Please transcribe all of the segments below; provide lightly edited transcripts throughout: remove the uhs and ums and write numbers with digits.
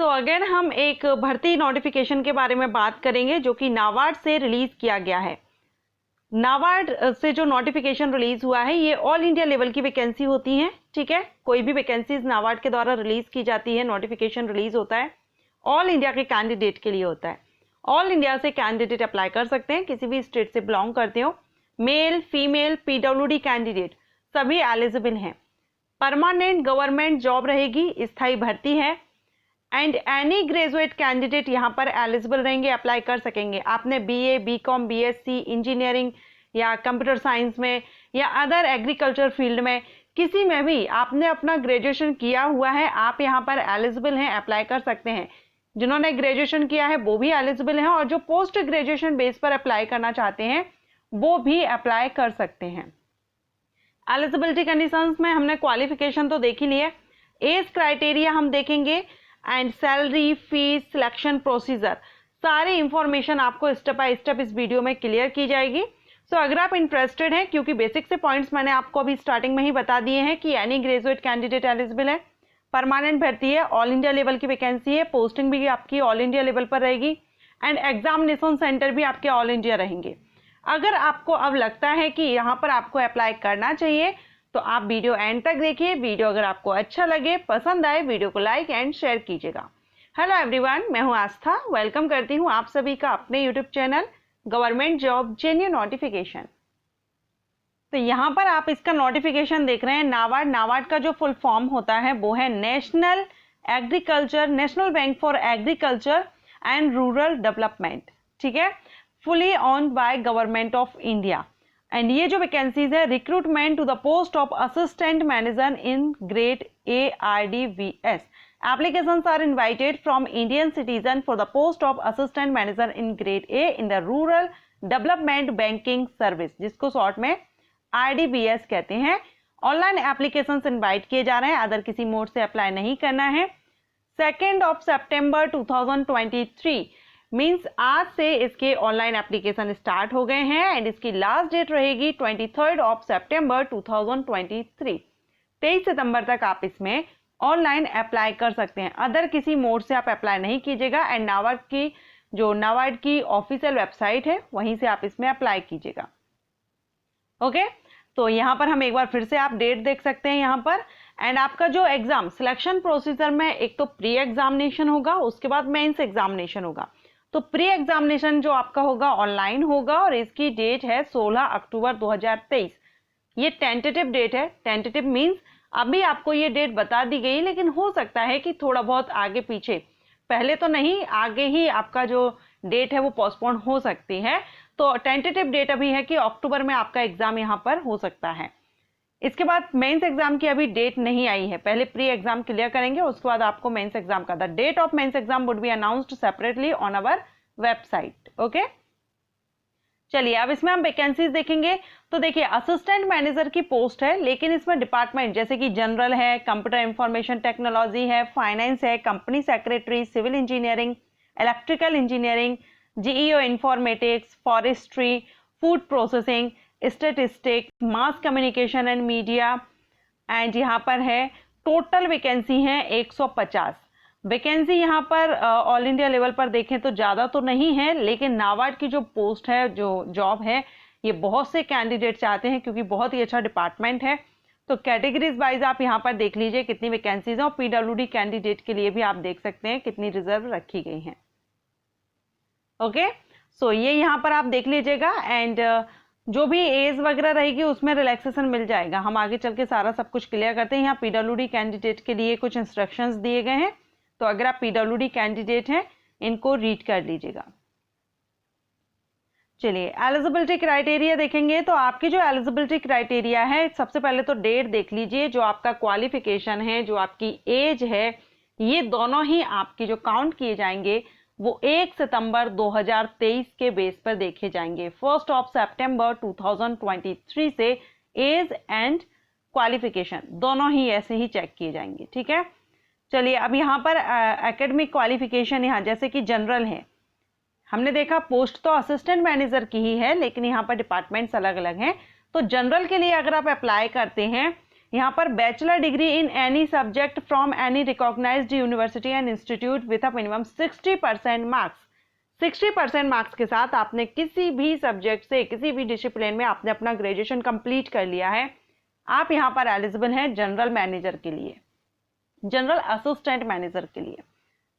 Again हम एक भर्ती नोटिफिकेशन के बारे में बात करेंगे जो कि नाबार्ड से रिलीज किया गया है। नाबार्ड से जो नोटिफिकेशन रिलीज हुआ है ये ऑल इंडिया लेवल की वैकेंसी होती है। ठीक है, कोई भी वैकेंसीज नाबार्ड के द्वारा रिलीज की जाती है, नोटिफिकेशन रिलीज होता है, ऑल इंडिया के कैंडिडेट के लिए होता है। ऑल इंडिया से कैंडिडेट अप्लाई कर सकते हैं, किसी भी स्टेट से बिलोंग करते हो। मेल, फीमेल, पीडब्ल्यूडी कैंडिडेट सभी एलिजिबल हैं। परमानेंट गवर्नमेंट जॉब रहेगी, स्थायी भर्ती है। एंड एनी ग्रेजुएट कैंडिडेट यहाँ पर एलिजिबल रहेंगे, अप्लाई कर सकेंगे। आपने बीए, बीकॉम, बीएससी, इंजीनियरिंग या कंप्यूटर साइंस में या अदर एग्रीकल्चर फील्ड में किसी में भी आपने अपना ग्रेजुएशन किया हुआ है, आप यहाँ पर एलिजिबल हैं, अप्लाई कर सकते हैं। जिन्होंने ग्रेजुएशन किया है वो भी एलिजिबल हैं और जो पोस्ट ग्रेजुएशन बेस पर अप्लाई करना चाहते हैं वो भी अप्लाई कर सकते हैं। एलिजिबिलिटी कंडीशंस में हमने क्वालिफिकेशन तो देख ही लिया, एज क्राइटेरिया हम देखेंगे and salary, fees, selection procedure, सारी इंफॉर्मेशन आपको स्टेप बाय स्टेप इस वीडियो में क्लियर की जाएगी। सो अगर आप इंटरेस्टेड हैं, क्योंकि बेसिक से पॉइंट्स मैंने आपको अभी स्टार्टिंग में ही बता दिए हैं कि एनी ग्रेजुएट कैंडिडेट एलिजिबल है, परमानेंट भर्ती है, ऑल इंडिया लेवल की वैकेंसी है, पोस्टिंग भी आपकी ऑल इंडिया लेवल पर रहेगी एंड एग्जामिनेशन सेंटर भी आपके ऑल इंडिया रहेंगे। अगर आपको अब लगता है कि यहाँ पर आपको अप्लाई करना चाहिए तो आप वीडियो एंड तक देखिए। वीडियो अगर आपको अच्छा लगे, पसंद आए, वीडियो को लाइक एंड शेयर कीजिएगा। हेलो एवरीवन, मैं हूँ आस्था, वेलकम करती हूँ आप सभी का अपने YouTube channel government job genuine notification. तो यहाँ पर आप इसका नोटिफिकेशन देख रहे हैं, नाबार्ड। नाबार्ड का जो फुल फॉर्म होता है वो है national bank for agriculture and rural development. ठीक है, fully owned by government of India. And ये जो वैकेंसीज है, recruitment to the post of assistant manager in grade ARDVS। Applications are invited from Indian citizen for the post of assistant manager in grade A in the rural development banking service, जिसको short में RDBS कहते हैं। Online applications invite किए जा रहे हैं, other किसी mode से अप्लाई नहीं करना है। 2 सितंबर 2023 मीन्स आज से इसके ऑनलाइन एप्लीकेशन स्टार्ट हो गए हैं एंड इसकी लास्ट डेट रहेगी 23 सितंबर 2023। 23 सितंबर तक आप इसमें ऑनलाइन अप्लाई कर सकते हैं, अदर किसी मोड से आप अप्लाई नहीं कीजिएगा। एंड नाबार्ड की ऑफिशियल वेबसाइट है, वहीं से आप इसमें अप्लाई कीजिएगा। ओके, तो यहाँ पर हम एक बार फिर से आप डेट देख सकते हैं यहाँ पर। एंड आपका जो एग्जाम सिलेक्शन प्रोसीजर में एक तो प्री एग्जामिनेशन होगा, उसके बाद मेंस एग्जामिनेशन होगा। तो प्री एग्जामिनेशन जो आपका होगा ऑनलाइन होगा और इसकी डेट है 16 अक्टूबर 2023। ये टेंटेटिव डेट है। टेंटेटिव मींस अभी आपको ये डेट बता दी गई, लेकिन हो सकता है कि थोड़ा बहुत आगे पीछे, पहले तो नहीं, आगे ही आपका जो डेट है वो पोस्टपोन हो सकती है। तो टेंटेटिव डेट अभी है कि अक्टूबर में आपका एग्जाम यहाँ पर हो सकता है। इसके बाद मेंस एग्जाम की अभी डेट नहीं आई है, पहले प्री एग्जाम क्लियर करेंगे, उसके बाद आपको मेंस एग्जाम का the date of mains exam would be announced separately on our website. Okay, चलिए अब इसमें हम वैकेंसीज देखेंगे। तो देखिए, असिस्टेंट मैनेजर की पोस्ट है, लेकिन इसमें डिपार्टमेंट जैसे कि जनरल है, कंप्यूटर इंफॉर्मेशन टेक्नोलॉजी है, फाइनेंस है, company secretary, civil engineering, electrical engineering, GEO informatics, forestry, food processing, statistic, mass communication and media. And यहाँ पर है टोटल वैकेंसी है 150 वैकेंसी। यहाँ पर ऑल इंडिया लेवल पर देखें तो ज़्यादा तो नहीं है, लेकिन नाबार्ड की जो पोस्ट है, जो जॉब है, ये बहुत से कैंडिडेट चाहते हैं क्योंकि बहुत ही अच्छा डिपार्टमेंट है। तो कैटेगरीज वाइज आप यहाँ पर देख लीजिए कितनी वैकेंसीज हैं और PWD कैंडिडेट के लिए भी आप देख सकते हैं कितनी रिजर्व रखी गई हैं। ओके, सो ये यहाँ पर आप देख लीजिएगा। एंड जो भी एज वगैरह रहेगी उसमें रिलैक्सेशन मिल जाएगा। हम आगे चल के सारा सब कुछ क्लियर करते हैं। यहाँ PWD कैंडिडेट के लिए कुछ इंस्ट्रक्शंस दिए गए हैं, तो अगर आप PWD कैंडिडेट हैं इनको रीड कर लीजिएगा। चलिए एलिजिबिलिटी क्राइटेरिया देखेंगे। तो आपकी जो एलिजिबिलिटी क्राइटेरिया है, सबसे पहले तो डेट देख लीजिए, जो आपका क्वालिफिकेशन है, जो आपकी एज है, ये दोनों ही आपकी जो काउंट किए जाएंगे वो 1 सितंबर 2023 के बेस पर देखे जाएंगे। 1 सितंबर 2023 से एज एंड क्वालिफिकेशन दोनों ही ऐसे ही चेक किए जाएंगे। ठीक है, चलिए अब यहाँ पर एकेडमिक क्वालिफिकेशन, यहाँ जैसे कि जनरल है, हमने देखा पोस्ट तो असिस्टेंट मैनेजर की ही है, लेकिन यहाँ पर डिपार्टमेंट्स अलग अलग हैं। तो जनरल के लिए अगर आप अप्लाई करते हैं, यहाँ पर bachelor degree in any subject from any recognised university and institute with a minimum 60% marks. 60% marks के साथ आपने किसी भी सब्जेक्ट से, किसी भी डिसिप्लिन में आपने अपना ग्रेजुएशन कंप्लीट कर लिया है, आप यहाँ पर एलिजिबल हैं जनरल मैनेजर के लिए, जनरल असिस्टेंट मैनेजर के लिए।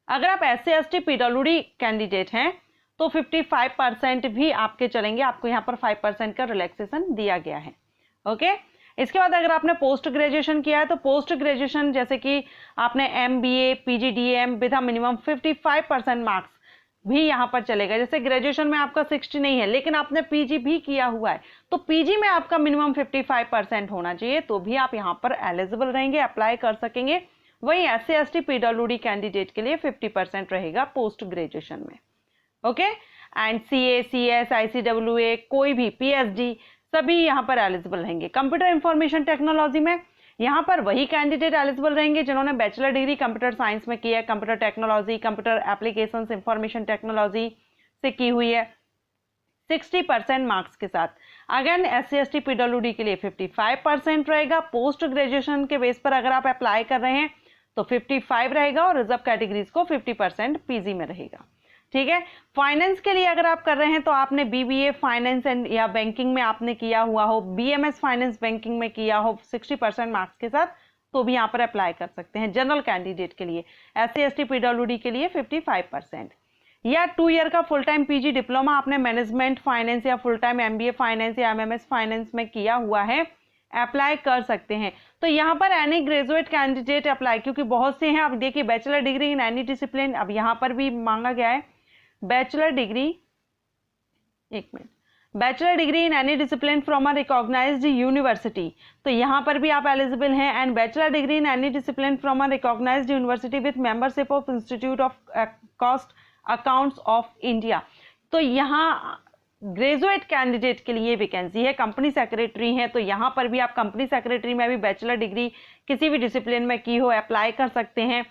अगर आप SC/ST PWD कैंडिडेट हैं तो 55% भी आपके चलेंगे, आपको यहाँ पर 5% का रिलैक्सेशन दिया गया है। ओके, इसके बाद अगर आपने पोस्ट ग्रेजुएशन किया है तो पोस्ट ग्रेजुएशन जैसे कि आपने MBA PGDM with minimum 55% marks भी यहाँ पर चलेगा। जैसे ग्रेजुएशन में आपका 60 नहीं है लेकिन आपने PG भी किया हुआ है तो PG में आपका मिनिमम 55% होना चाहिए, तो भी आप यहाँ पर एलिजिबल रहेंगे, अप्लाई कर सकेंगे। वही SC/ST PWD कैंडिडेट के लिए 50% रहेगा पोस्ट ग्रेजुएशन में। Okay, and CA CS ICWA कोई भी PhD सभी यहाँ पर एलिजिबल रहेंगे। कंप्यूटर इंफॉर्मेशन टेक्नोलॉजी में यहाँ पर वही कैंडिडेट एलिजिबल रहेंगे जिन्होंने बैचलर डिग्री कंप्यूटर साइंस में की है, computer technology, computer applications, information technology से की हुई है 60% मार्क्स के साथ। अगेन SC/ST PWD के लिए 55% रहेगा। पोस्ट ग्रेजुएशन के बेस पर अगर आप अप्लाई कर रहे हैं तो 55 रहेगा और रिजर्व कैटेगरीज को 50% PG में रहेगा। ठीक है, फाइनेंस के लिए अगर आप कर रहे हैं तो आपने BBA फाइनेंस एंड या बैंकिंग में आपने किया हुआ हो, BMS फाइनेंस बैंकिंग में किया हो 60% मार्क्स के साथ, तो भी यहाँ पर अप्लाई कर सकते हैं जनरल कैंडिडेट के लिए। SC/ST PWD के लिए 55%। या 2 ईयर का फुल टाइम PG डिप्लोमा आपने मैनेजमेंट फाइनेंस या फुल टाइम MBA फाइनेंस या MMS फाइनेंस में किया हुआ है, अप्लाई कर सकते हैं। तो यहाँ पर एनी ग्रेजुएट कैंडिडेट अप्लाई, क्योंकि बहुत से हैं। अब देखिए bachelor degree in any discipline, अब यहाँ पर भी मांगा गया है बैचलर डिग्री, एक minute, bachelor degree in any discipline from a recognised university, तो यहाँ पर भी आप एलिजिबल हैं। And bachelor degree in any discipline from a recognised university with membership of institute of cost accounts of India, तो यहाँ graduate candidate के लिए वैकेंसी है। कंपनी सेक्रेटरी है तो यहाँ पर भी आप कंपनी सेक्रेटरी में भी बैचलर डिग्री किसी भी डिसिप्लिन में की हो, अप्लाई कर सकते हैं।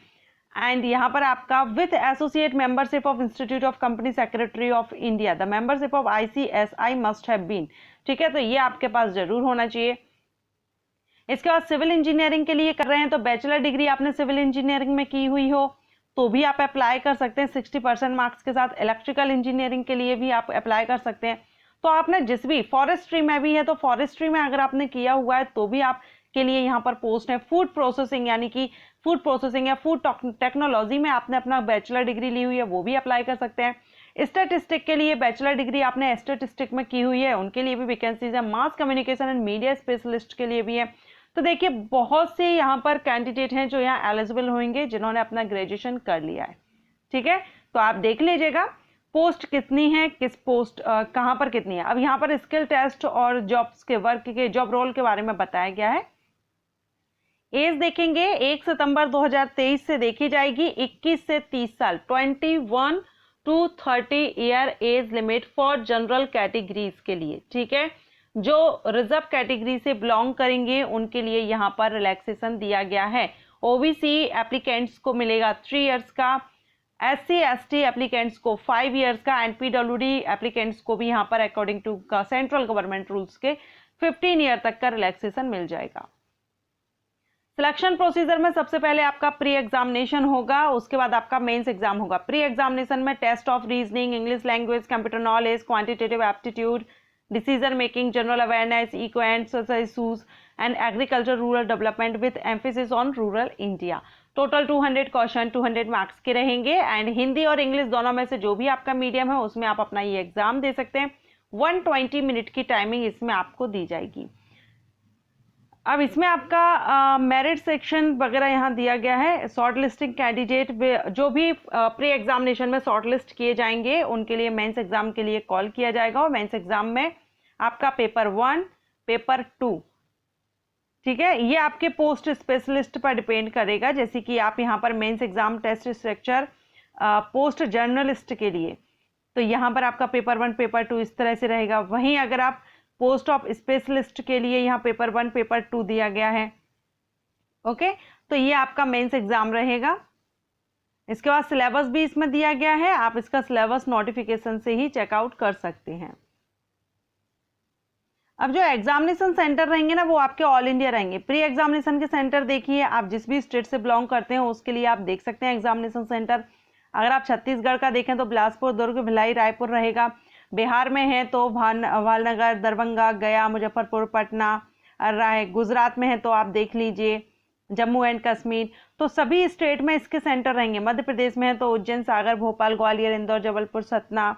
एंड यहाँ पर आपका with associate membership of institute of company secretary of India, the membership of ICSI must have been, ठीक है, तो ये आपके पास जरूर होना चाहिए। इसके बाद सिविल इंजीनियरिंग के लिए कर रहे हैं तो बैचलर डिग्री आपने सिविल इंजीनियरिंग में की हुई हो तो भी आप अप्लाई कर सकते हैं 60% मार्क्स के साथ। इलेक्ट्रिकल इंजीनियरिंग के लिए भी आप अप्लाई कर सकते हैं। तो आपने जिस भी फॉरेस्ट्री में भी है तो फॉरेस्ट्री में अगर आपने किया हुआ है तो भी आप के लिए यहाँ पर पोस्ट है। फूड प्रोसेसिंग यानी कि फूड प्रोसेसिंग या फूड टेक्नोलॉजी में आपने अपना बैचलर डिग्री ली हुई है वो भी अप्लाई कर सकते हैं। स्टैटिस्टिक के लिए बैचलर डिग्री आपने स्टैटिस्टिक में की हुई है उनके लिए भी वैकेंसीज है। मास कम्युनिकेशन एंड मीडिया स्पेशलिस्ट के लिए भी है। तो देखिए बहुत से यहाँ पर कैंडिडेट हैं जो यहाँ एलिजिबल होंगे जिन्होंने अपना ग्रेजुएशन कर लिया है, ठीक है। तो आप देख लीजिएगा पोस्ट कितनी है, किस पोस्ट कहाँ पर कितनी है। अब यहाँ पर स्किल टेस्ट और जॉब्स के वर्क के जॉब रोल के बारे में बताया गया है। एज देखेंगे 1 सितंबर 2023 से देखी जाएगी 21 से 30 साल, 21 to 30 year age limit for general categories के लिए, ठीक है। जो रिजर्व कैटेगरी से बिलोंग करेंगे उनके लिए यहाँ पर रिलैक्सेशन दिया गया है। ओबीसी एप्लीकेंट्स को मिलेगा 3 इयर्स का, SC/ST एप्लीकेंट्स को 5 इयर्स का एंड PWD एप्लीकेंट्स को भी यहाँ पर according to central government rules के 15 ईयर तक का रिलैक्सेशन मिल जाएगा। सिलेक्शन प्रोसीजर में सबसे पहले आपका प्री एग्जामिनेशन होगा, उसके बाद आपका मेंस एग्जाम होगा। प्री एग्जामिनेशन में test of reasoning, English language, computer knowledge, quantitative aptitude, decision making, general awareness, eco and social issues and agriculture rural development with emphasis on rural India. Total 200 question 200 marks के रहेंगे and Hindi और English दोनों में से जो भी आपका medium है उसमें आप अपना ये एग्जाम दे सकते हैं। 120 मिनट की टाइमिंग इसमें आपको दी जाएगी। अब इसमें आपका मेरिट सेक्शन वगैरह यहाँ दिया गया है। शॉर्ट लिस्टिंग कैंडिडेट जो भी प्री एग्जामिनेशन में शॉर्ट लिस्ट किए जाएंगे उनके लिए मेंस एग्जाम के लिए कॉल किया जाएगा और मेंस एग्जाम में आपका पेपर 1, पेपर 2, ठीक है, ये आपके पोस्ट स्पेशलिस्ट पर डिपेंड करेगा। जैसे कि आप यहाँ पर mains exam test structure post journalist के लिए तो यहाँ पर आपका पेपर 1, पेपर 2 इस तरह से रहेगा। वहीं अगर आप पोस्ट ऑफ स्पेशलिस्ट के लिए यहाँ पेपर 1, पेपर 2 दिया गया है, ओके, तो ये आपका मेंस एग्जाम रहेगा। इसके बाद सिलेबस भी इसमें दिया गया है, आप इसका सिलेबस नोटिफिकेशन से ही चेकआउट कर सकते हैं। अब जो एग्जामिनेशन सेंटर रहेंगे ना वो आपके ऑल इंडिया रहेंगे। प्री एग्जामिनेशन के सेंटर देखिए, आप जिस भी स्टेट से बिलोंग करते हैं उसके लिए आप देख सकते हैं एग्जामिनेशन सेंटर। अगर आप छत्तीसगढ़ का देखें तो बिलासपुर, दुर्ग, भिलाई, रायपुर रहेगा। बिहार में है तो भालनगर, दरभंगा, गया, मुजफ्फरपुर, पटना रहे। गुजरात में है तो आप देख लीजिए जम्मू एंड कश्मीर। तो सभी स्टेट में इसके सेंटर रहेंगे। मध्य प्रदेश में है तो उज्जैन, सागर, भोपाल, ग्वालियर, इंदौर, जबलपुर, सतना,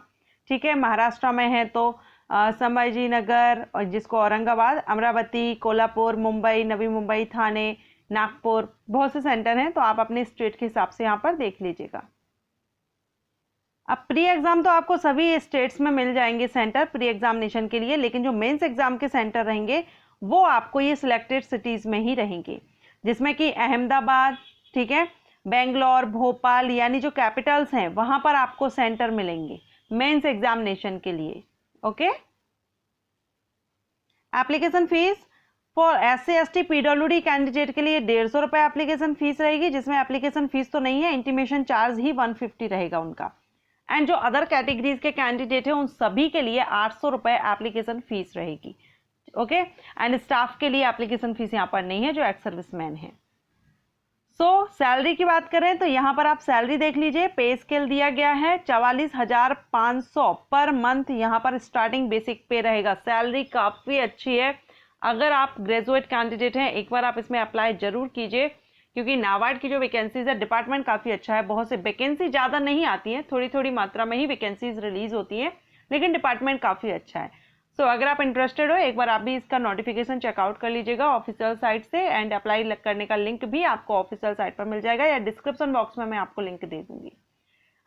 ठीक है। महाराष्ट्र में है तो संभाजीनगर, और जिसको औरंगाबाद, अमरावती, कोल्हापुर, मुंबई, नवी मुंबई, थाने, नागपुर, बहुत से सेंटर हैं। तो आप अपने स्टेट के हिसाब से यहाँ पर देख लीजिएगा। अब प्री एग्जाम तो आपको सभी स्टेट्स में मिल जाएंगे सेंटर प्री एग्जामिनेशन के लिए, लेकिन जो मेंस एग्जाम के सेंटर रहेंगे वो आपको ये सिलेक्टेड सिटीज में ही रहेंगे, जिसमें कि अहमदाबाद, ठीक है, बेंगलोर, भोपाल, यानी जो कैपिटल्स हैं वहां पर आपको सेंटर मिलेंगे मेंस एग्जामिनेशन के लिए। Okay. Application fees for SC ST PWD candidate के लिए 150 रुपये एप्लीकेशन फीस रहेगी, जिसमें एप्लीकेशन फीस तो नहीं है, इंटीमेशन चार्ज ही 150 रहेगा उनका। एंड जो अदर कैटेगरीज के कैंडिडेट हैं उन सभी के लिए 800 रुपये एप्लीकेशन फीस रहेगी। ओके। एंड स्टाफ के लिए एप्लीकेशन फीस यहाँ पर नहीं है जो एक्स सर्विसमैन है। सैलरी की बात करें तो यहाँ पर आप सैलरी देख लीजिए, पे स्केल दिया गया है 44,500 पर मंथ। यहाँ पर स्टार्टिंग बेसिक पे रहेगा। सैलरी काफ़ी अच्छी है। अगर आप ग्रेजुएट कैंडिडेट हैं एक बार आप इसमें अप्लाई जरूर कीजिए, क्योंकि नाबार्ड की जो वैकेंसीज है, डिपार्टमेंट काफ़ी अच्छा है। बहुत से वैकेंसी ज़्यादा नहीं आती हैं, थोड़ी थोड़ी मात्रा में ही वैकेंसीज रिलीज होती हैं, लेकिन डिपार्टमेंट काफ़ी अच्छा है। अगर आप इंटरेस्टेड हो एक बार आप भी इसका नोटिफिकेशन चेकआउट कर लीजिएगा ऑफिशियल साइट से। एंड अप्लाई करने का लिंक भी आपको ऑफिशियल साइट पर मिल जाएगा, या डिस्क्रिप्शन बॉक्स में मैं आपको लिंक दे दूंगी।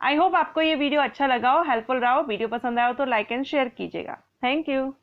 आई होप आपको ये वीडियो अच्छा लगा हो, हेल्पफुल रहा हो। वीडियो पसंद आया हो तो लाइक एंड शेयर कीजिएगा। Thank you.